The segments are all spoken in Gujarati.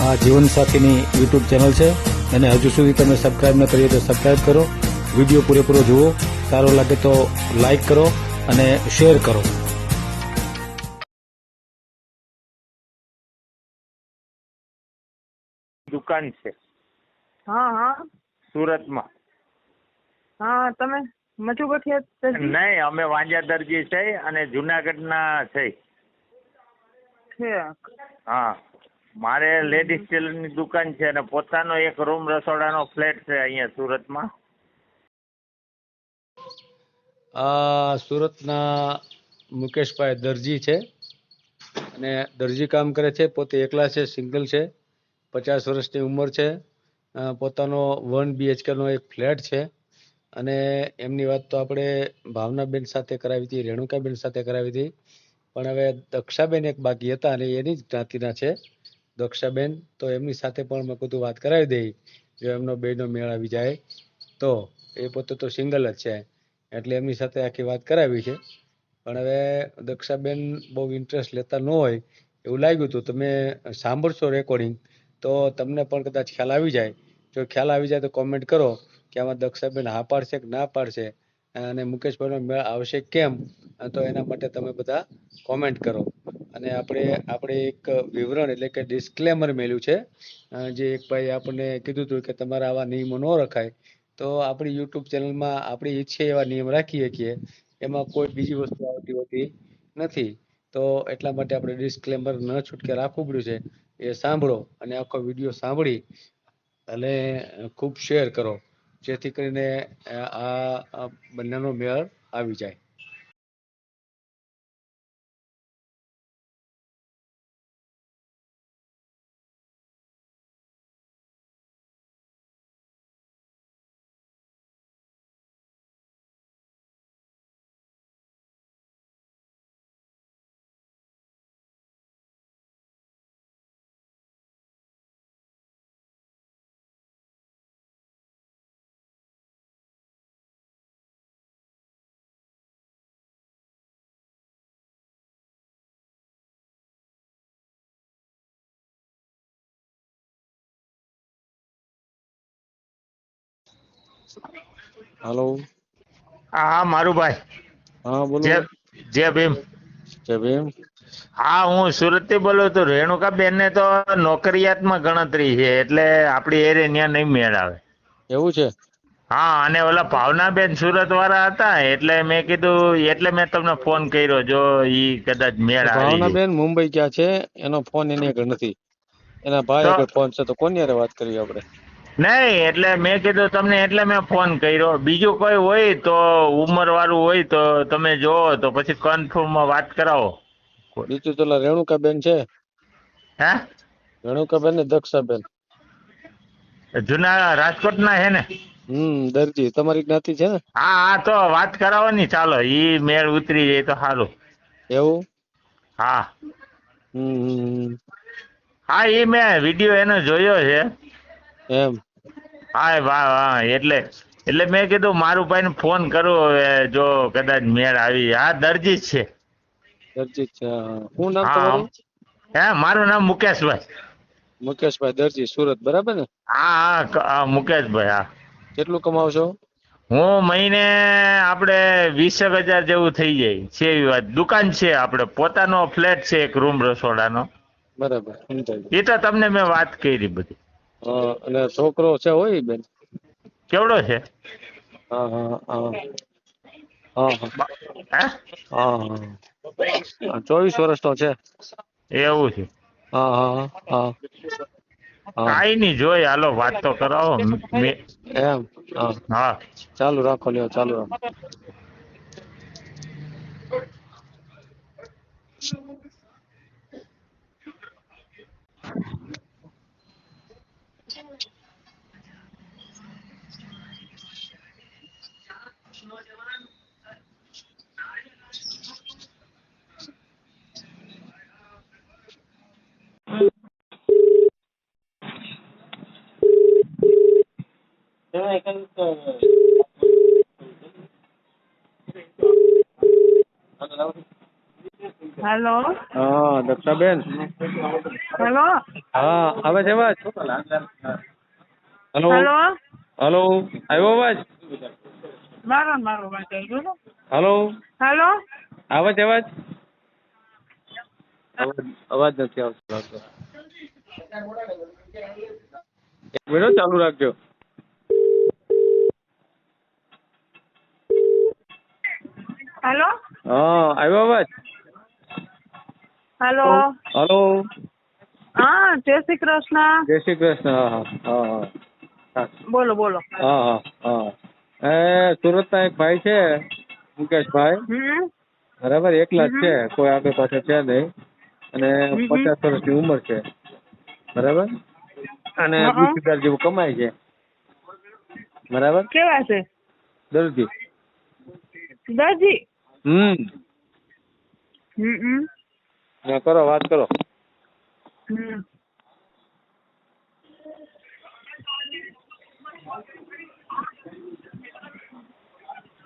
આ જીવનસાથીની યુટ્યુબ ચેનલ છે અને હજુ સુધી તમે સબસ્ક્રાઇબ ન કરી તો સબસ્ક્રાઇબ કરો. વિડીયો પૂરેપૂરો જુઓ, સારો લાગે તો લાઈક કરો અને શેર કરો. દુકાન છે હા હા સુરતમાં. હા તમે મજુ ગઠિયા દરજી નહીં, અમે વાંજા દરજી છે અને જુનાગઢના છે. છે? હા, મારે લેડીઝ ટેલરની દુકાન છે અને પોતાનો એક રૂમ રસોડાનો ફ્લેટ છે અહીંયા સુરતમાં. આ સુરતના મુકેશભાઈ દરજી છે અને દરજી કામ કરે છે. પોતે એકલા છે, સિંગલ છે, 50 વર્ષની ઉંમર છે. પોતાનો 1 BHK નો એક ફ્લેટ છે અને એમની વાત તો આપણે ભાવનાબેન સાથે કરાવી હતી, રેણુકાબેન સાથે કરાવી હતી, પણ હવે દક્ષાબેન એક બાકી હતા અને એની જ જ્ઞાતિના છે દક્ષાબેન. તો એમની સાથે પણ મેં કીધું વાત કરાવી દઈ, જો એમનો બેનો મેળ આવી જાય તો. એ પોતે તો સિંગલ જ છે એટલે એમની સાથે આખી વાત કરાવી છે. પણ હવે દક્ષાબેન બહુ ઇન્ટરેસ્ટ લેતા ન હોય એવું લાગ્યું હતું. તમે સાંભળશો રેકોર્ડિંગ તો તમને પણ કદાચ ખ્યાલ આવી જાય. જો ખ્યાલ આવી જાય તો કોમેન્ટ કરો કે આમાં દક્ષાબેન હા પાડશે કે ના પાડશે અને મુકેશભાઈનો મેળ આવશે કેમ. તો એના માટે તમે બધા કોમેન્ટ કરો. અને આપણે એક વિવરણ એટલે કે ડિસ્ક્લેમર મેલ્યું છે. જે એક ભાઈ આપણને કીધું હતું કે તમારા આવા નિયમો ન રખાય, તો આપણી યુટ્યુબ ચેનલમાં આપણી ઈચ્છે એવા નિયમ રાખીએ છીએ, એમાં કોઈ બીજી વસ્તુ આવતી હોતી નથી. તો એટલા માટે આપણે ડિસ્ક્લેમર ન છૂટકે રાખવું પડ્યું છે. એ સાંભળો અને આખો વિડીયો સાંભળી અને ખૂબ શેર કરો, જેથી કરીને આ બંનેનો મેળ આવી જાય. હાલો. હા મારું ભાઈ. હા બોલો. જય ભીમ. જય ભીમ. હા, હું સુરતથી બોલું છું. રેણુકાબેન ને તો નોકરિયાતમાં ગણતરી છે એટલે આપણી એરે ત્યાં નહીં મેળ આવે. એવું છે? હા, અને ઓલા ભાવનાબેન સુરત વાળા હતા એટલે મેં કીધું, એટલે મેં તમને ફોન કર્યો, જો ઈ કદાચ મેળ આવી જાય ભાવનાબેન મુંબઈ ક્યાં છે? એનો ફોન એની આગળ નથી. એના ભાઈ તો. આગળ ફોન છે. તો કોની હારે વાત કરીએ આપણે? નહીં, એટલે મેં કીધું તમને, એટલે મેં ફોન કર્યો. બીજું કોઈ હોય તો ઉંમર વાળું હોય તો તમે જોવો તો પછી કન્ફર્મમાં વાત કરાવો. બીજું તો રેણુકાબેન છે. હે? રેણુકાબેન ને દક્ષાબેન. જૂના રાજકોટના હે ને? દરજી તમારી જ્ઞાતિ છે ને? હા હા, તો વાત કરાવવાની. ચાલો, ઈ મેળ ઉતરી જાય તો સારું. એવું? હા હમ. હા, એ મેં વિડીયો એનો જોયો છે. એમ? હા વાહ વાહ. એટલે મેં કીધું મારું ભાઈને ફોન કરું હવે, જો કદાચ મેળ આવી. હા, દરજી જ છે. દરજી છે. શું નામ હા. તમારું? હે, મારું નામ મુકેશભાઈ. મુકેશભાઈ દરજી, સુરત, બરાબર ને? હા હા, મુકેશભાઈ. હા, કેટલું કમાવશો? હું મહિને આપણે 20,000 જેવું થઈ જાય છે. એવી વાત. દુકાન છે, આપણે પોતાનો ફ્લેટ છે, એક રૂમ રસોડાનો. બરાબર, સમજાય. એ તો તમને મેં વાત કરી બધી. અને છોકરો છે હોય બેન? કેવડો છે? હા હા હા હા હા હે? હા હા, 24 વર્ષનો છે. એવું છે? હા હા હા હા. કાઈ નહીં, જોઈ હાલો, વાત તો કરાવો. એમ? હા, હા. ચાલુ રાખો, લ્યો, ચાલુ રાખો. હેલો. હા, દક્ષાબેન. હેલો. હા આવે છે અવાજ? હલો હેલો હલો આવ્યો અવાજ? મારો વાત આવ્યો ને. હલો હેલો આવે છે અવાજ? અવાજ નથી આવતો. એક મિનિટ ચાલુ રાખજો. હેલો હા આવ્યો અવાજ? હેલો હલો હા જય શ્રી કૃષ્ણ. જય શ્રી કૃષ્ણ. હા હા હા હા બોલો બોલો. હા હા હા સુરતના એક ભાઈ છે મુકેશભાઈ, હમ બરાબર, એકલા જ છે, હમ કોઈ આગળ પાછળ છે નહીં, અને હમ 50 વર્ષની ઉંમર છે, બરાબર, અને હમ 20,000 જેવું કમાય છે, બરાબર, કેવા છે? દરજી. દરજી. હમ હમ કરો વાત કરો. હમ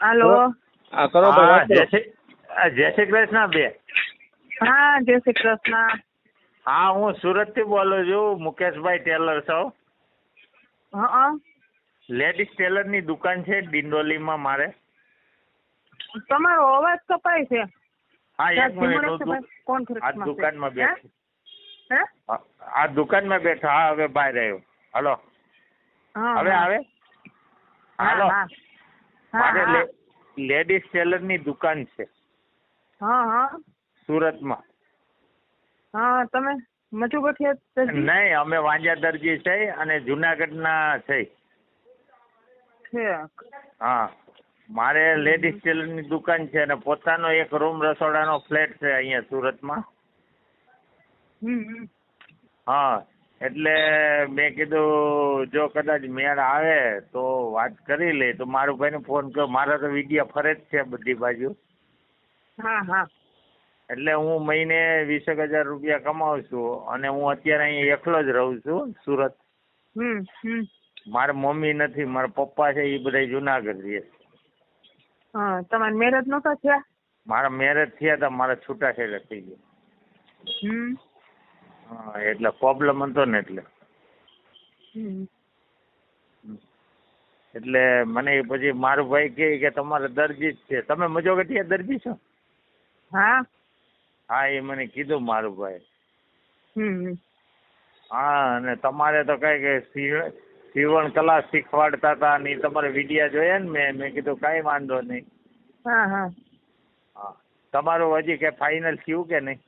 હાલો. હા કરો ભાઈ, હા વાત કરો. જય શ્રી કૃષ્ણ બે. હા જય શ્રી કૃષ્ણ. હા હું સુરતથી બોલું છું, મુકેશભાઈ ટેલર છું. હા લેડીઝ ટેલરની દુકાન છે ડિંડોલીમાં મારે. તમારો અવાજ કપાય છે. હા એક મિનિટ કોણ આ દુકાનમાં બેઠો. હે? આ દુકાનમાં બેઠો. હા હવે બહાર આવ્યો. હલો હા હવે આવે? હાલો હા મારે હા લેડીઝ ટેલરની દુકાન છે હા સુરતમાં. હા તમે મજુગઠિયા દરજી નહીં, અમે વાંજા દરજી છે અને જુનાગઢના છે. છે? હા મારે લેડીઝ ટેલરની દુકાન છે અને પોતાનો એક રૂમ રસોડાનો ફ્લેટ છે અહીંયા સુરતમાં. હમ હા એટલે મેં કીધું જો કદાચ મેળ આવે તો વાત કરી લે, તો મારું ભાઈને ફોન કર્યો. મારા તો વિડિયા ફરે જ છે બધી બાજુ. હા એટલે હું મહિને 20,000 રૂપિયા કમાઉં છું અને હું અત્યારે અહીંયા એકલો જ રહું છું સુરત. હમ મારા મમ્મી નથી, મારા પપ્પા છે એ બધા જુનાગઢ રહે. હા તમારા મેરેજ નહોતા થયા? મારા મેરેજ થયા હતા, મારા છૂટાછેડા થઈ ગયા. હા એટલે પ્રોબ્લેમ હતો ને એટલે મને પછી મારું ભાઈ કહે કે તમારે દરજી જ છે. તમે મજોગઠિયા દરજી છો? હા હા એ મને કીધું મારું ભાઈ. હમ હા અને તમારે તો કઈ સીવણ કલા શીખવાડતા હતા ને તમારે વિડિયા જોયા ને મેં કીધું કાંઈ વાંધો નહીં. હા તમારું હજી કે ફાઇનલ થયું કે નહીં?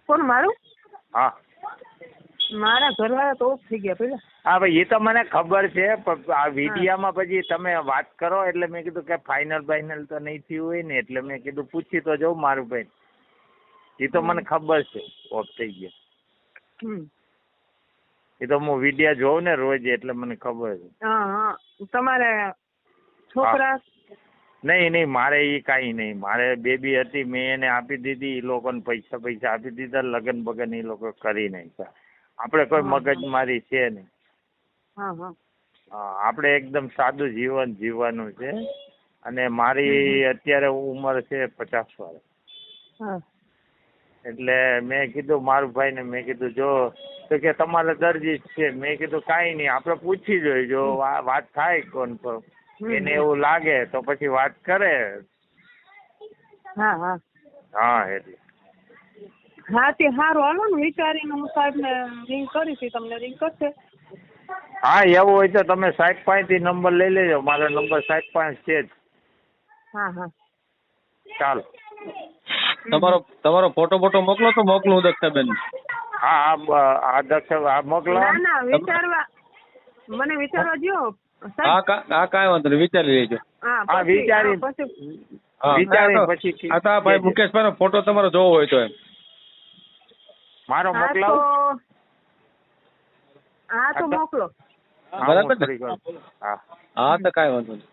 કોણ મારું? હા મારા ઘરવાળા તો ઓફ થઈ ગયા પેલા. હા ભાઈ એ તો મને ખબર છે, પણ આ વિડિયામાં પછી તમે વાત કરો એટલે મેં કીધું કે ફાઇનલ તો નહીં થયું હોય ને, એટલે મેં કીધું પૂછી તો જવું મારું ભાઈ. એ તો મને ખબર છે ઓફ થઈ ગયા. એ તો હું વિડિયા જોઉં ને રોજ એટલે મને ખબર છે. હા તમારે છોકરા? નહીં મારે એ કાંઈ નહીં. મારે બેબી હતી, મેં એને આપી દીધી. એ લોકોને પૈસા આપી દીધા, લગ્ન બગન એ લોકો કરી નાખ્યા. આપણે કોઈ મગજમારી છે નહીં. હા આપણે એકદમ સાદું જીવન જીવવાનું છે. અને મારી અત્યારે ઉંમર છે 50 વર્ષ. એટલે મેં કીધું મારું ભાઈને, મેં કીધું જો તો કે તમારે દરજી જ છે. મેં કીધું કાંઈ નહીં, આપણે પૂછી જોઈએ. જો વાત થાય કન્ફર્મ, એને એવું લાગે તો પછી વાત કરે. હા એટલે હા તે સારું હાલો ને, વિચારીને હું સાહેબને રિંગ કરી હતી. તમને રિંગ કરશે? હા એવું હોય તો તમે સાહેબ પાસેથી નંબર લઈ લેજો. મારો નંબર સાહેબ પાસે છે જ. હા ચાલો તમારો ફોટો મોકલો તો મોકલું દક્ષાબેન. હા મોકલો. ના વિચારવા મને વિચારવા દ્યો. હા કાંઈ વાંધો નહીં, વિચારી લેજો. હા વિચારી પછી ભાઈ મુકેશભાઈ નો ફોટો તમારો જોવો હોય તો એમ મારો મોકલાવો. હા તો મોકલો. બરાબર ને? હા તો કાંઈ વાંધો નહીં.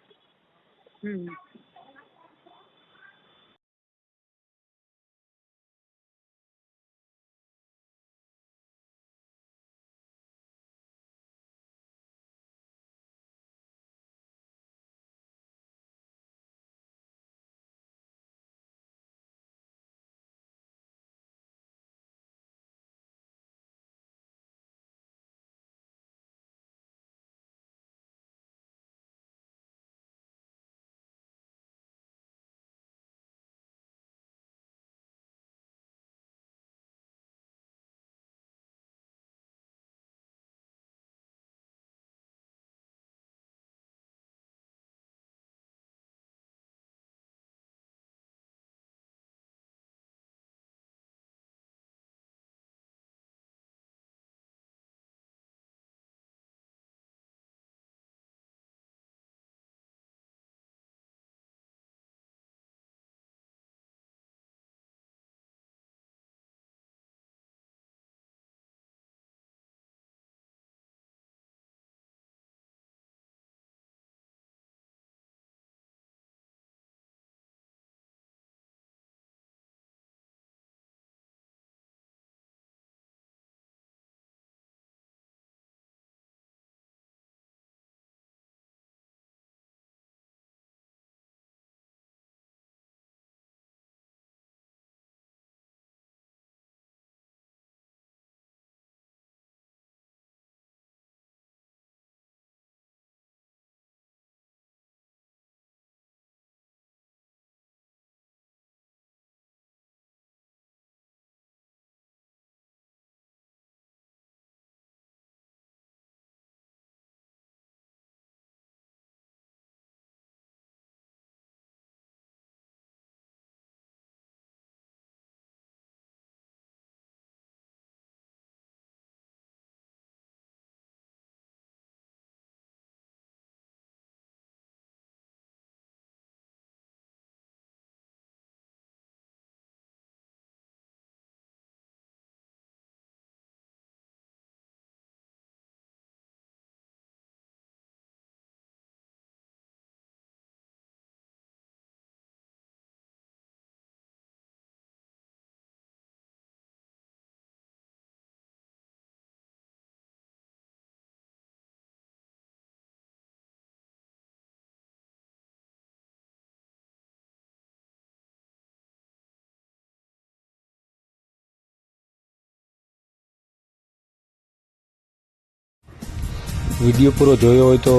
વિડીયો પૂરો જોયો હોય તો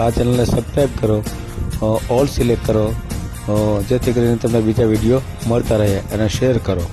આ ચેનલને સબસ્ક્રાઈબ કરો, ઓલ સિલેક્ટ કરો, જેથી કરીને તમને બીજા વિડીયો મળતા રહે, અને શેર કરો.